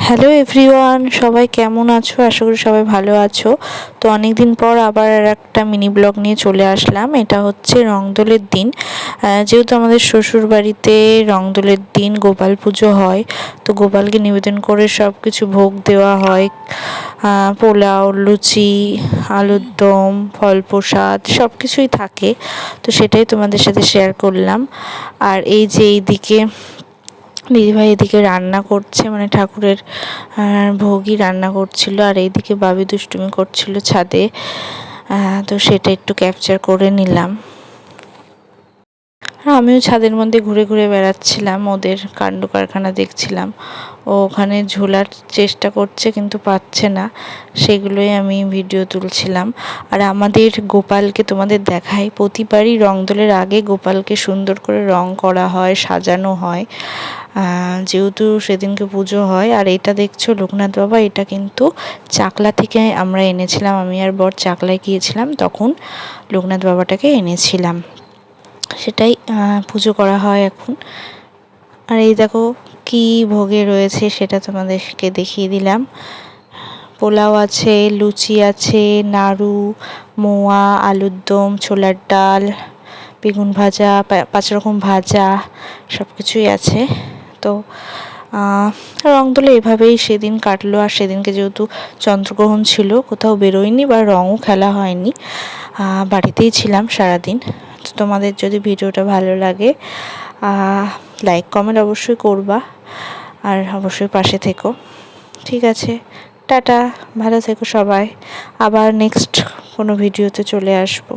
Hello everyone, সবাই কেমন আছো? আশা করি সবাই ভালো আছো। তো অনেকদিন পর আবার একটা মিনি ব্লগ নিয়ে চলে আসলাম। এটা হচ্ছে রংদোলের দিন। যেহেতু আমাদের শ্বশুর বাড়িতে রংদোলের দিন গোপাল পুজো হয়, তো গোপালকে নিবেদন করে সব কিছু ভোগ দেওয়া হয়। পোলাও, লুচি, আলুর দম, ফল প্রসাদ সব কিছুই থাকে। তো সেটাই তোমাদের সাথে শেয়ার করলাম। আর এই যে এইদিকে দিদিভাই এদিকে রান্না করছে, মানে ঠাকুরের ভোগই রান্না করছিল, আর এইদিকে বাবি দুষ্টুমি করছিল ছাদে। তো সেটা একটু ক্যাপচার করে নিলাম। আমিও ছাদের মধ্যে ঘুরে ঘুরে বেড়াচ্ছিলাম, ওদের কাণ্ড কারখানা দেখছিলাম। ও ওখানে ঝোলার চেষ্টা করছে কিন্তু পাচ্ছে না, সেগুলোই আমি ভিডিও তুলছিলাম। আর আমাদের গোপালকে তোমাদের দেখাই, প্রতিবারই রংদোলের আগে গোপালকে সুন্দর করে রং করা হয়, সাজানো হয়, যেহেতু সেদিনকে পুজো হয়। আর এটা দেখছো লোকনাথ বাবা, এটা কিন্তু চাকলা থেকে আমরা এনেছিলাম, আমি আর বর চাকলায় গিয়েছিলাম, তখন লোকনাথ বাবাটাকে এনেছিলাম। সেটাই পুজো করা হয় এখন। আর এই দেখো কি ভোগে রয়েছে সেটা তোমাদেরকে দেখিয়ে দিলাম। পোলাও আছে, লুচি আছে, নাড়ু, মোয়া, আলুর দম, ছোলার ডাল, বেগুন ভাজা, 5 রকম ভাজা, সব কিছুই আছে। তো রংদোলে এভাবেই সেদিন কাটলো। আর সেদিনকে যেহেতু চন্দ্রগ্রহণ ছিল, কোথাও বেরোয়নি বা রঙও খেলা হয়নি, বাড়িতেই ছিলাম সারাদিন। তো তোমাদের যদি ভিডিওটা ভালো লাগে লাইক কমেন্ট অবশ্যই করবা, আর অবশ্যই পাশে থেকো। ঠিক আছে, টাটা, ভালো থেকো সবাই। আবার নেক্সট কোনো ভিডিওতে চলে আসবো।